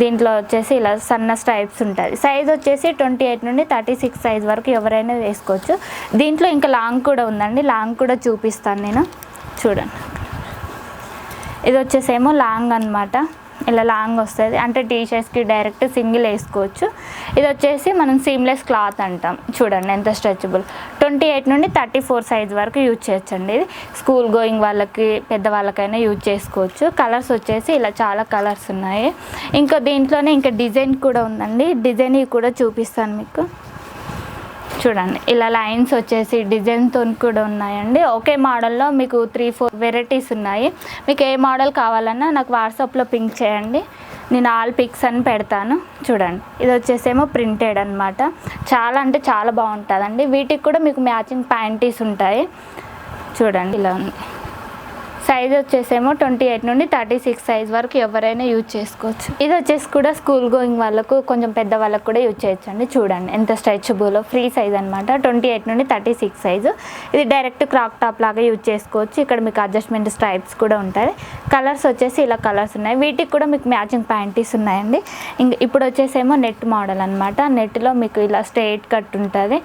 దీంట్లో వచ్చేసి ఇలా సన్న స్ట్రైప్స్ ఉంటుంది. సైజ్ వచ్చేసి 28 నుండి 36 సైజ్ వరకు ఎవరైనా వేసుకోవచ్చు. దీంట్లో ఇంకా లాంగ్ కూడా ఉందండి, లాంగ్ కూడా చూపిస్తాను నేను. చూడండి, ఇది వచ్చేసేమో లాంగ్ అనమాట. ఇలా లాంగ్ వస్తుంది, అంటే టీషర్ట్స్కి డైరెక్ట్ సింగిల్ వేసుకోవచ్చు. ఇది వచ్చేసి మనం సీమ్లెస్ క్లాత్ అంటాం. చూడండి ఎంత స్ట్రెచబుల్. 28 నుండి 34 సైజ్ వరకు యూజ్ చేయొచ్చండి. ఇది స్కూల్ గోయింగ్ వాళ్ళకి, పెద్దవాళ్ళకైనా యూజ్ చేసుకోవచ్చు. కలర్స్ వచ్చేసి ఇలా చాలా కలర్స్ ఉన్నాయి. ఇంకా దీంట్లోనే ఇంకా డిజైన్ కూడా ఉందండి, డిజైన్ కూడా చూపిస్తాను మీకు. చూడండి, ఇలా లైన్స్ వచ్చేసి డిజైన్తో కూడా ఉన్నాయండి. ఒకే మోడల్లో మీకు 3-4 వెరైటీస్ ఉన్నాయి. మీకు ఏ మోడల్ కావాలన్నా నాకు వాట్సాప్లో పింక్ చేయండి, నేను ఆల్ పిక్స్ అని పెడతాను. చూడండి, ఇది వచ్చేసేమో ప్రింటెడ్ అనమాట. చాలా అంటే చాలా బాగుంటుందండి. వీటికి కూడా మీకు మ్యాచింగ్ ప్యాంటీస్ ఉంటాయి. చూడండి, ఇలా ఉంది. సైజ్ వచ్చేసేమో 28 నుండి 36 సైజ్ వరకు ఎవరైనా యూజ్ చేసుకోవచ్చు. ఇది వచ్చేసి కూడా స్కూల్ గోయింగ్ వాళ్ళకు, కొంచెం పెద్ద వాళ్ళకు కూడా యూజ్ చేయొచ్చండి. చూడండి ఎంత స్ట్రెచబుల్, ఫ్రీ సైజ్ అనమాట. 28 నుండి 36 సైజు. ఇది డైరెక్ట్ క్రాక్ టాప్ లాగా యూజ్ చేసుకోవచ్చు. ఇక్కడ మీకు అడ్జస్ట్మెంట్ స్ట్రైప్స్ కూడా ఉంటాయి. కలర్స్ వచ్చేసి ఇలా కలర్స్ ఉన్నాయి. వీటికి కూడా మీకు మ్యాచింగ్ ప్యాంటీస్ ఉన్నాయండి. ఇప్పుడు వచ్చేసేమో నెట్ మోడల్ అనమాట. నెట్లో మీకు ఇలా స్ట్రైట్ కట్ ఉంటుంది.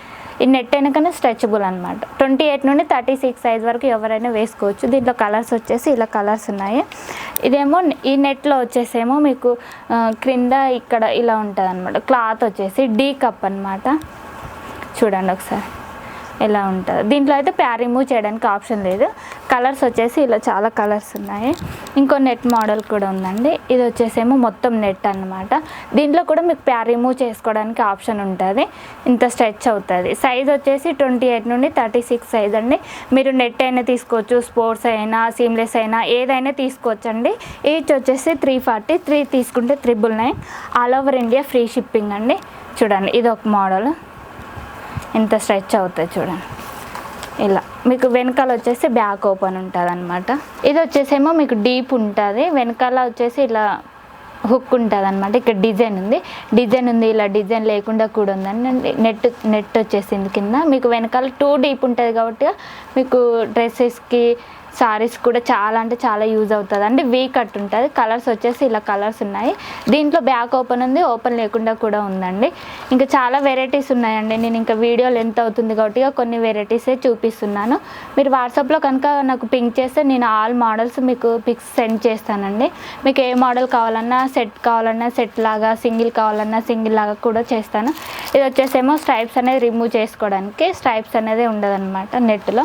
ఈ నెట్ వెనకనే స్ట్రెచబుల్ అనమాట. 28 నుండి 36 సైజ్ వరకు ఎవరైనా వేసుకోవచ్చు. దీంట్లో కలర్స్ వచ్చేసి ఇలా కలర్స్ ఉన్నాయి. ఇదేమో ఈ నెట్లో వచ్చేసేమో మీకు క్రింద ఇక్కడ ఇలా ఉంటుంది అనమాట. క్లాత్ వచ్చేసి డీ కప్ అనమాట. చూడండి ఒకసారి ఎలా ఉంటుంది. దీంట్లో అయితే ప్యాడ్ రిమూవ్ చేయడానికి ఆప్షన్ లేదు. కలర్స్ వచ్చేసి ఇలా చాలా కలర్స్ ఉన్నాయి. ఇంకో నెట్ మోడల్ కూడా ఉందండి. ఇది వచ్చేసేమో మొత్తం నెట్ అనమాట. దీంట్లో కూడా మీకు ప్యాడ్ రిమూవ్ చేసుకోవడానికి ఆప్షన్ ఉంటుంది. ఇంత స్ట్రెచ్ అవుతుంది. సైజ్ వచ్చేసి 28 నుండి 36 సైజ్ అండి. మీరు నెట్ అయినా తీసుకోవచ్చు, స్పోర్ట్స్ అయినా, సీమ్లెస్ అయినా ఏదైనా తీసుకోవచ్చండి. ఈచ్ వచ్చేసి 340, 3 తీసుకుంటే 999. All over India free shipping అండి. చూడండి, ఇది ఒక మోడల్ ఎంత స్ట్రెచ్ అవుతుంది చూడండి. ఇలా మీకు వెనకాల వచ్చేసి బ్యాక్ ఓపెన్ ఉంటుంది అనమాట. ఇది వచ్చేసేమో మీకు డీప్ ఉంటుంది. వెనకాల వచ్చేసి ఇలా హుక్ ఉంటుంది అనమాట. ఇక్కడ డిజైన్ ఉంది, ఇలా డిజైన్ లేకుండా కూడా ఉందండి. నెట్ వచ్చేసింది కింద. మీకు వెనకాల 2 డీప్ ఉంటుంది కాబట్టి మీకు డ్రెస్సెస్కి, సారీస్ కూడా చాలా అంటే చాలా యూజ్ అవుతుంది అండి. వీ కట్ ఉంటుంది. కలర్స్ వచ్చేసి ఇలా కలర్స్ ఉన్నాయి. దీంట్లో బ్యాక్ ఓపెన్ ఉంది, ఓపెన్ లేకుండా కూడా ఉందండి. ఇంకా చాలా వెరైటీస్ ఉన్నాయండి. నేను ఇంకా వీడియో లెంత్ అవుతుంది కాబట్టి కొన్ని వెరైటీసే చూపిస్తున్నాను. మీరు వాట్సాప్లో కనుక నాకు పింక్ చేస్తే నేను ఆల్ మోడల్స్ మీకు పిక్స్ సెండ్ చేస్తానండి. మీకు ఏ మోడల్ కావాలన్నా, సెట్ కావాలన్నా సెట్ లాగా, సింగిల్ కావాలన్నా సింగిల్ లాగా కూడా చేస్తాను. ఇది వచ్చేసేమో స్ట్రైప్స్ అనేది రిమూవ్ చేసుకోవడానికి, స్ట్రైప్స్ అనేది ఉండదన్నమాట నెట్లో.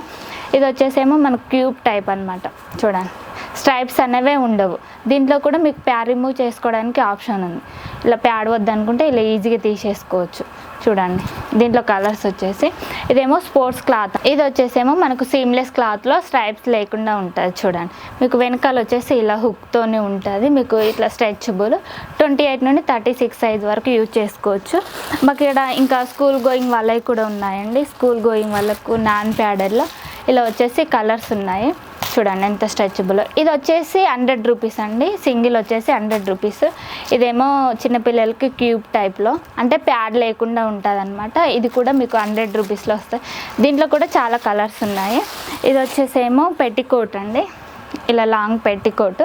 ఇది వచ్చేసేమో మనకు క్యూబ్ టైప్ అనమాట. చూడండి, స్ట్రైప్స్ అనేవే ఉండవు. దీంట్లో కూడా మీకు ప్యాడ్ రిమూవ్ చేసుకోవడానికి ఆప్షన్ ఉంది. ఇలా ప్యాడ్ వద్దనుకుంటే ఇలా ఈజీగా తీసేసుకోవచ్చు. చూడండి, దీంట్లో కలర్స్ వచ్చేసి ఇదేమో స్పోర్ట్స్ క్లాత్. ఇది వచ్చేసేమో మనకు సీమ్లెస్ క్లాత్లో స్ట్రైప్స్ లేకుండా ఉంటుంది. చూడండి, మీకు వెనకాల వచ్చేసి ఇలా హుక్తోనే ఉంటుంది. మీకు ఇట్లా స్ట్రెచబుల్. 28 నుండి 36 సైజ్ వరకు యూజ్ చేసుకోవచ్చు. మాకు ఇక్కడ ఇంకా స్కూల్ గోయింగ్ వాళ్ళవి కూడా ఉన్నాయండి. స్కూల్ గోయింగ్ వాళ్ళకు నాన్ ప్యాడర్లో ఇలా వచ్చేసి కలర్స్ ఉన్నాయి. చూడండి ఎంత స్ట్రెచబుల్. ఇది వచ్చేసి 100 రూపీస్ అండి. సింగిల్ వచ్చేసి 100 రూపీస్. ఇదేమో చిన్నపిల్లలకి క్యూబ్ టైప్లో, అంటే ప్యాడ్ లేకుండా ఉంటుంది అనమాట. ఇది కూడా మీకు 100 రూపీస్లో వస్తాయి. దీంట్లో కూడా చాలా కలర్స్ ఉన్నాయి. ఇది వచ్చేసేమో పెట్టికోట్ అండి. ఇలా లాంగ్ పెట్టికోట్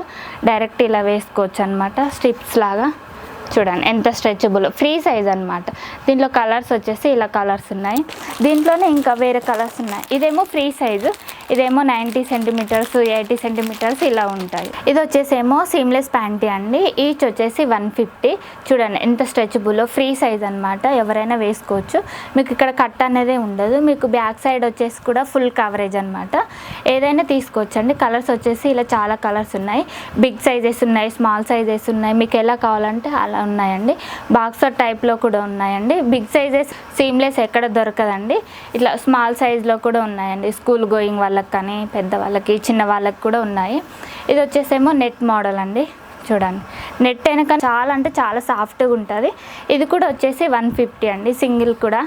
డైరెక్ట్ ఇలా వేసుకోవచ్చు అనమాట, స్ట్రిప్స్ లాగా. చూడండి ఎంత స్ట్రెచబుల్, ఫ్రీ సైజ్ అనమాట. దీంట్లో కలర్స్ వచ్చేసి ఇలా కలర్స్ ఉన్నాయి. దీంట్లోనే ఇంకా వేరే కలర్స్ ఉన్నాయి. ఇదేమో ఫ్రీ సైజు, ఇదేమో 90 సెంటీమీటర్స్, 80 సెంటీమీటర్స్ ఇలా ఉంటాయి. ఇది వచ్చేసేమో సీమ్లెస్ ప్యాంటీ అండి. ఈచ్ వచ్చేసి 150. చూడండి ఎంత స్ట్రెచబుల్, ఫ్రీ సైజ్ అనమాట. ఎవరైనా వేసుకోవచ్చు. మీకు ఇక్కడ కట్ అనేది ఉండదు. మీకు బ్యాక్ సైడ్ వచ్చేసి కూడా ఫుల్ కవరేజ్ అనమాట. ఏదైనా తీసుకోవచ్చు అండి. కలర్స్ వచ్చేసి ఇలా చాలా కలర్స్ ఉన్నాయి. బిగ్ సైజెస్ ఉన్నాయి, స్మాల్ సైజెస్ ఉన్నాయి. మీకు ఎలా కావాలంటే అలా ఉన్నాయండి. బాక్సర్ టైప్లో కూడా ఉన్నాయండి. బిగ్ సైజెస్ సీమ్లెస్ ఎక్కడ దొరకదండి. ఇట్లా స్మాల్ సైజ్లో కూడా ఉన్నాయండి. స్కూల్ గోయింగ్ వాళ్ళకి కానీ, పెద్దవాళ్ళకి, చిన్న వాళ్ళకి కూడా ఉన్నాయి. ఇది వచ్చేసేమో నెట్ మోడల్ అండి. చూడండి, నెట్ వెనక చాలా అంటే చాలా సాఫ్ట్గా ఉంటుంది. ఇది కూడా వచ్చేసి 150 అండి, సింగిల్ కూడా.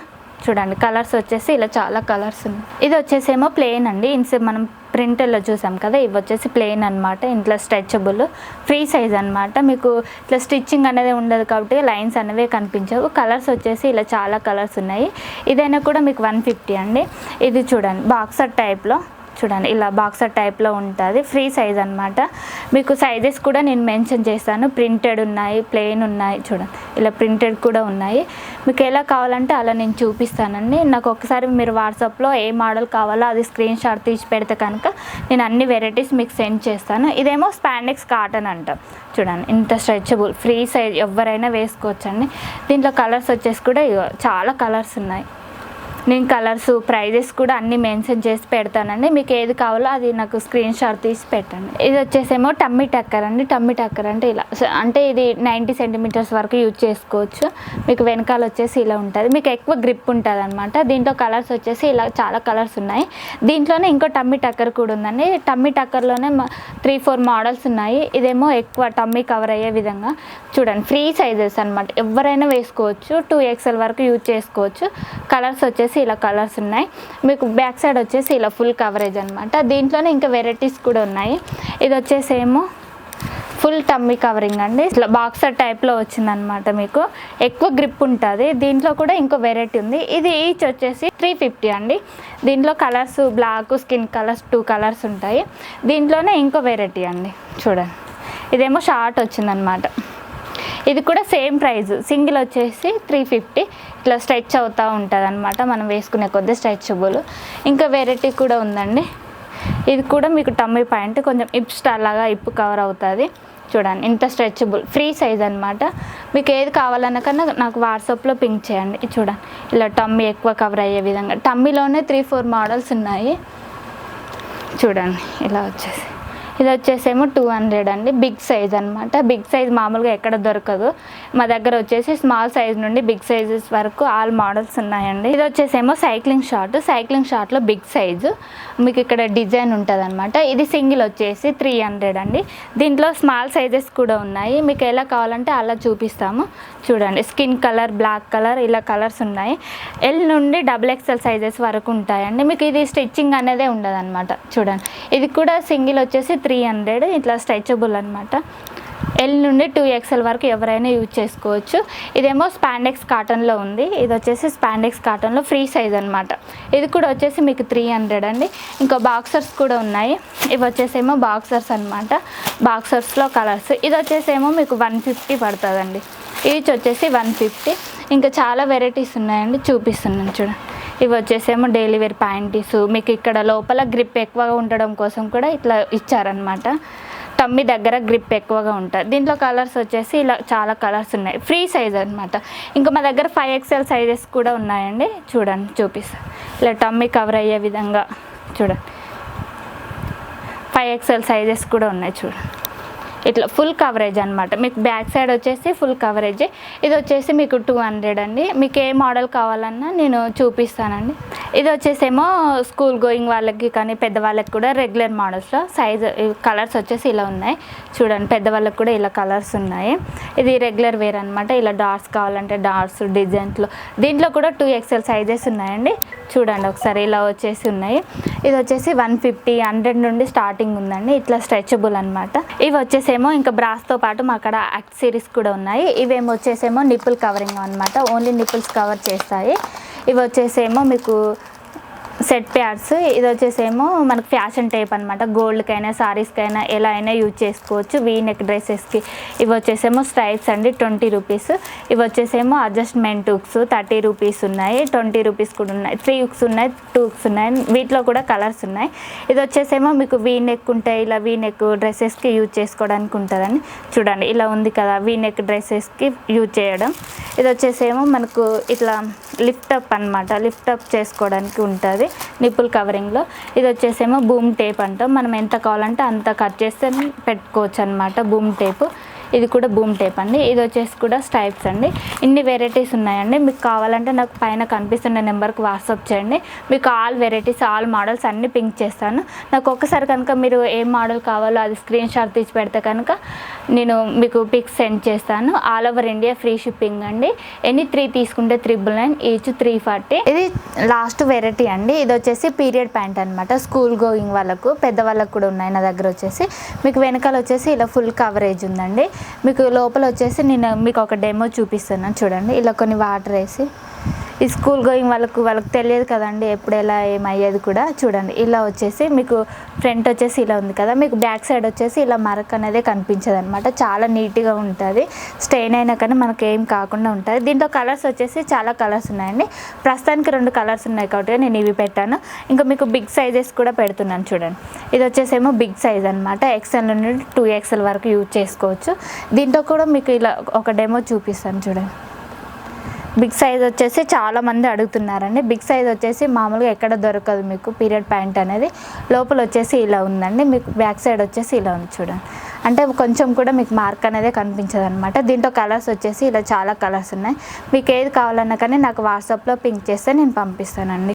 చూడండి, కలర్స్ వచ్చేసి ఇలా చాలా కలర్స్ ఉన్నాయి. ఇది వచ్చేసేమో ప్లెయిన్ అండి. మనం ప్రింటర్లో చూసాం కదా, ఇవి వచ్చేసి ప్లెయిన్ అనమాట. ఇంట్లో స్ట్రెచబుల్, ఫ్రీ సైజ్ అనమాట. మీకు ఇట్లా స్టిచ్చింగ్ అనేది ఉండదు కాబట్టి లైన్స్ అనేవి కనిపించవు. కలర్స్ వచ్చేసి ఇలా చాలా కలర్స్ ఉన్నాయి. ఇదైనా కూడా మీకు 150 అండి. ఇది చూడండి బాక్సర్ టైప్లో. చూడండి ఇలా బాక్సర్ టైప్లో ఉంటుంది, ఫ్రీ సైజ్ అనమాట. మీకు సైజెస్ కూడా నేను మెన్షన్ చేస్తాను, ప్రింటెడ్ ఉన్నాయి, ప్లెయిన్ ఉన్నాయి, చూడండి ఇలా ప్రింటెడ్ కూడా ఉన్నాయి. మీకు ఎలా కావాలంటే అలా నేను చూపిస్తానండి. నాకు ఒకసారి మీరు వాట్సాప్లో ఏ మోడల్ కావాలో అది స్క్రీన్ షాట్ తీసి పెడితే కనుక నేను అన్ని వెరైటీస్ మీకు సెండ్ చేస్తాను. ఇదేమో స్పాండెక్స్ కాటన్ అంట, చూడండి ఇంత స్ట్రెచబుల్, ఫ్రీ సైజ్, ఎవరైనా వేసుకోవచ్చండి. దీంట్లో కలర్స్ వచ్చేసి కూడా చాలా కలర్స్ ఉన్నాయి. నేను కలర్స్, ప్రైజెస్ కూడా అన్నీ మెన్షన్ చేసి పెడతానండి. మీకు ఏది కావాలో అది నాకు స్క్రీన్ షాట్ తీసి పెట్టండి. ఇది వచ్చేసేమో టమ్మీ టక్కర్ అండి. టమ్మీ టక్కర్ అంటే ఇలా, అంటే ఇది 90 సెంటీమీటర్స్ వరకు యూజ్ చేసుకోవచ్చు. మీకు వెనకాల వచ్చేసి ఇలా ఉంటుంది, మీకు ఎక్కువ గ్రిప్ ఉంటుంది అనమాట. దీంట్లో కలర్స్ వచ్చేసి ఇలా చాలా కలర్స్ ఉన్నాయి. దీంట్లోనే ఇంకో టమ్మీ టక్కర్ కూడా ఉందండి. టమ్మీ టక్కర్లోనే 3-4 మోడల్స్ ఉన్నాయి. ఇదేమో ఎక్కువ టమ్మీ కవర్ అయ్యే విధంగా, చూడండి ఫ్రీ సైజెస్ అనమాట, ఎవరైనా వేసుకోవచ్చు. 2XL వరకు యూజ్ చేసుకోవచ్చు. కలర్స్ వచ్చేసి ఇలా కలర్స్ ఉన్నాయి. మీకు బ్యాక్ సైడ్ వచ్చేసి ఇలా ఫుల్ కవరేజ్ అనమాట. దీంట్లోనే ఇంకా వెరైటీస్ కూడా ఉన్నాయి. ఇది వచ్చేసేమో ఫుల్ టమ్మీ కవరింగ్ అండి, ఇట్లా బాక్సర్ టైప్లో వచ్చిందనమాట. మీకు ఎక్కువ గ్రిప్ ఉంటుంది. దీంట్లో కూడా ఇంకో వెరైటీ ఉంది. ఇది ఈచ్ వచ్చేసి 350 అండి. దీంట్లో colours black, skin colours 2 colours ఉంటాయి. దీంట్లోనే ఇంకో వెరైటీ అండి, చూడండి ఇదేమో షార్ట్ వచ్చిందనమాట. ఇది కూడా సేమ్ ప్రైస్, సింగిల్ వచ్చేసి 350. ఇట్లా స్ట్రెచ్ అవుతూ ఉంటుంది అనమాట, మనం వేసుకునే కొద్ది స్ట్రెచబుల్. ఇంకా వెరైటీ కూడా ఉందండి. ఇది కూడా మీకు టమ్మీ పాయింట్, కొంచెం ఇప్ స్టార్ లాగా ఇప్పు కవర్ అవుతుంది. చూడండి ఇంత స్ట్రెచబుల్, ఫ్రీ సైజ్ అనమాట. మీకు ఏది కావాలన్నా కన్నా నాకు వాట్సాప్లో పింక్ చేయండి. చూడండి ఇలా టమ్మీ ఎక్కువ కవర్ అయ్యే విధంగా. టమ్మీలోనే 3-4 మోడల్స్ ఉన్నాయి. చూడండి ఇలా వచ్చేసి, ఇది వచ్చేసేమో 200 అండి, బిగ్ సైజ్ అనమాట. బిగ్ సైజ్ మామూలుగా ఎక్కడ దొరకదు. మా దగ్గర వచ్చేసి స్మాల్ సైజ్ నుండి బిగ్ సైజెస్ వరకు ఆల్ మోడల్స్ ఉన్నాయండి. ఇది వచ్చేసేమో సైక్లింగ్ షార్ట్. సైక్లింగ్ షార్ట్లో బిగ్ సైజు, మీకు ఇక్కడ డిజైన్ ఉంటుంది అనమాట. ఇది సింగిల్ వచ్చేసి 300 అండి. దీంట్లో స్మాల్ సైజెస్ కూడా ఉన్నాయి. మీకు ఎలా కావాలంటే అలా చూపిస్తాము. చూడండి స్కిన్ కలర్, బ్లాక్ కలర్, ఇలా కలర్స్ ఉన్నాయి. ఎల్ నుండి XXL సైజెస్ వరకు ఉంటాయండి. మీకు ఇది స్టిచ్చింగ్ అనేదే ఉండదు అనమాట. చూడండి ఇది కూడా సింగిల్ వచ్చేసి 300, ఇట్లా స్ట్రెచబుల్ అనమాట. ఎల్ నుండి 2XL వరకు ఎవరైనా యూజ్ చేసుకోవచ్చు. ఇదేమో స్పాండెక్స్ కాటన్లో ఉంది. ఇది వచ్చేసి స్పాండెక్స్ కాటన్లో ఫ్రీ సైజ్ అనమాట. ఇది కూడా వచ్చేసి మీకు 300 అండి. ఇంకా బాక్సర్స్ కూడా ఉన్నాయి. ఇవి వచ్చేసేమో బాక్సర్స్ అనమాట. బాక్సర్స్లో కలర్స్. ఇది వచ్చేసేమో మీకు 150 పడుతుందండి. ఈచ్ వచ్చేసి 150. ఇంకా చాలా వెరైటీస్ ఉన్నాయండి, చూపిస్తున్నాను చూడండి. ఇవి వచ్చేసేమో డైలీ వేర్ ప్యాంటీస్. మీకు ఇక్కడ లోపల గ్రిప్ ఎక్కువగా ఉండడం కోసం కూడా ఇట్లా ఇచ్చారనమాట. టమ్మీ దగ్గర గ్రిప్ ఎక్కువగా ఉంటుంది. దీంట్లో కలర్స్ వచ్చేసి ఇలా చాలా కలర్స్ ఉన్నాయి, ఫ్రీ సైజ్ అనమాట. ఇంకా మా దగ్గర 5XL సైజెస్ కూడా ఉన్నాయండి. చూడండి చూపిస్తాను, ఇలా టమ్మీ కవర్ అయ్యే విధంగా. చూడండి 5XL సైజెస్ కూడా ఉన్నాయి. చూడండి ఇట్లా ఫుల్ కవరేజ్ అనమాట. మీకు బ్యాక్ సైడ్ వచ్చేసి ఫుల్ కవరేజ్. ఇది వచ్చేసి మీకు 200 అండి. మీకు ఏ మోడల్ కావాలన్నా నేను చూపిస్తానండి. ఇది వచ్చేసేమో స్కూల్ గోయింగ్ వాళ్ళకి కానీ పెద్దవాళ్ళకి కూడా రెగ్యులర్ మోడల్స్లో సైజ్ కలర్స్ వచ్చేసి ఇలా ఉన్నాయి. చూడండి పెద్దవాళ్ళకి కూడా ఇలా కలర్స్ ఉన్నాయి. ఇది రెగ్యులర్ వేర్ అనమాట. ఇలా డాట్స్ కావాలంటే డాట్స్ డిజైన్స్లో. దీంట్లో కూడా 2XL సైజెస్ ఉన్నాయండి. చూడండి ఒకసారి ఇలా వచ్చేసి ఉన్నాయి. ఇది వచ్చేసి 150, 100 నుండి స్టార్టింగ్ ఉందండి. ఇట్లా స్ట్రెచబుల్ అనమాట. ఇవి వచ్చేసేమో ఇంకా బ్రాస్తో పాటు మా అక్కడ యాక్సెసరీస్ కూడా ఉన్నాయి. ఇవేమో వచ్చేసేమో నిప్పుల్ కవరింగ్ అనమాట, ఓన్లీ నిప్పుల్స్ కవర్ చేస్తాయి. ఇవి వచ్చేసేమో మీకు సెట్ ప్యాడ్స్. ఇది వచ్చేసేమో మనకు ఫ్యాషన్ టైప్ అనమాట. గోల్డ్కైనా సారీస్కైనా ఎలా అయినా యూజ్ చేసుకోవచ్చు. వీ నెక్ డ్రెస్సెస్కి. ఇవి వచ్చేసేమో స్ట్రైప్స్ అండి, 20 రూపీస్. ఇవి వచ్చేసేమో అడ్జస్ట్మెంట్ హుక్స్ 30 రూపీస్ ఉన్నాయి, 20 రూపీస్ కూడా ఉన్నాయి. 3 హుక్స్ ఉన్నాయి, 2 హుక్స్ ఉన్నాయి. వీటిలో కూడా కలర్స్ ఉన్నాయి. ఇది వచ్చేసేమో మీకు వీ నెక్ ఉంటాయి, ఇలా వీ నెక్ డ్రెస్సెస్కి యూజ్ చేసుకోవడానికి ఉంటుందని. చూడండి ఇలా ఉంది కదా, వీ నెక్ డ్రెస్సెస్కి యూజ్ చేయడం. ఇది వచ్చేసేమో మనకు ఇట్లా లిఫ్ట్ అప్ అనమాట, లిఫ్ట్ అప్ చేసుకోవడానికి ఉంటుంది నిప్పుల్ కవరింగ్లో. ఇది వచ్చేసేమో బూమ్ టేప్ అంటాం. మనం ఎంత కావాలంటే అంత కట్ చేస్తే పెట్టుకోవచ్చు అనమాట, బూమ్ టేపు. ఇది కూడా బూమ్ టేప్ అండి. ఇది వచ్చేసి కూడా స్టైప్స్ అండి. ఇన్ని వెరైటీస్ ఉన్నాయండి. మీకు కావాలంటే నాకు పైన కనిపిస్తున్న నెంబర్కి వాట్సాప్ చేయండి. మీకు ఆల్ వెరైటీస్, ఆల్ మోడల్స్ అన్నీ పింక్ చేస్తాను. నాకు ఒక్కసారి కనుక మీరు ఏ మోడల్ కావాలో అది స్క్రీన్ షాట్ తీసి పెడితే కనుక నేను మీకు పిక్స్ సెండ్ చేస్తాను. All over India free shipping అండి. ఎనీ 3 తీసుకుంటే 999, ఈచ్ 340. ఇది లాస్ట్ వెరైటీ అండి. ఇది వచ్చేసి పీరియడ్ ప్యాంట్ అనమాట. స్కూల్ గోయింగ్ వాళ్ళకు, పెద్దవాళ్ళకు కూడా ఉన్నాయి నా దగ్గర. వచ్చేసి మీకు వెనకాల వచ్చేసి ఇలా ఫుల్ కవరేజ్ ఉందండి. మీకు లోపల వచ్చేసి నేను మీకు ఒక డెమో చూపిస్తున్నాను చూడండి. ఇలా కొన్ని వాటర్ వేసి ఈ స్కూల్ గోయింగ్ వాళ్ళకి తెలియదు కదండి ఎప్పుడు ఎలా ఏమయ్యేది కూడా. చూడండి ఇలా వచ్చేసి మీకు ఫ్రంట్ వచ్చేసి ఇలా ఉంది కదా, మీకు బ్యాక్ సైడ్ వచ్చేసి ఇలా మరక అనేది కనిపించదు అనమాట. చాలా నీట్గా ఉంటుంది, స్టెయిన్ అయినా కానీ మనకి ఏం కాకుండా ఉంటుంది. దీంట్లో కలర్స్ వచ్చేసి చాలా కలర్స్ ఉన్నాయండి. ప్రస్తుతానికి 2 కలర్స్ ఉన్నాయి కాబట్టి నేను ఇవి పెట్టాను. ఇంకా మీకు బిగ్ సైజెస్ కూడా పెడుతున్నాను చూడండి. ఇది వచ్చేసేమో బిగ్ సైజ్ అనమాట, ఎక్స్ఎల్ నుండి 2XL వరకు యూజ్ చేసుకోవచ్చు. దీంట్లో కూడా మీకు ఇలా ఒక డెమో చూపిస్తాను చూడండి. బిగ్ సైజ్ వచ్చేసి చాలామంది అడుగుతున్నారండి. బిగ్ సైజ్ వచ్చేసి మామూలుగా ఎక్కడ దొరకదు మీకు పీరియడ్ ప్యాంట్ అనేది. లోపల వచ్చేసి ఇలా ఉందండి, మీకు బ్యాక్ సైడ్ వచ్చేసి ఇలా ఉంది చూడండి. అంటే కొంచెం కూడా మీకు మార్క్ అనేది కనిపించదు అనమాట. దీంట్లో కలర్స్ వచ్చేసి ఇలా చాలా కలర్స్ ఉన్నాయి. మీకు ఏది కావాలన్నా కానీ నాకు వాట్సాప్లో పింక్ చేస్తే నేను పంపిస్తానండి.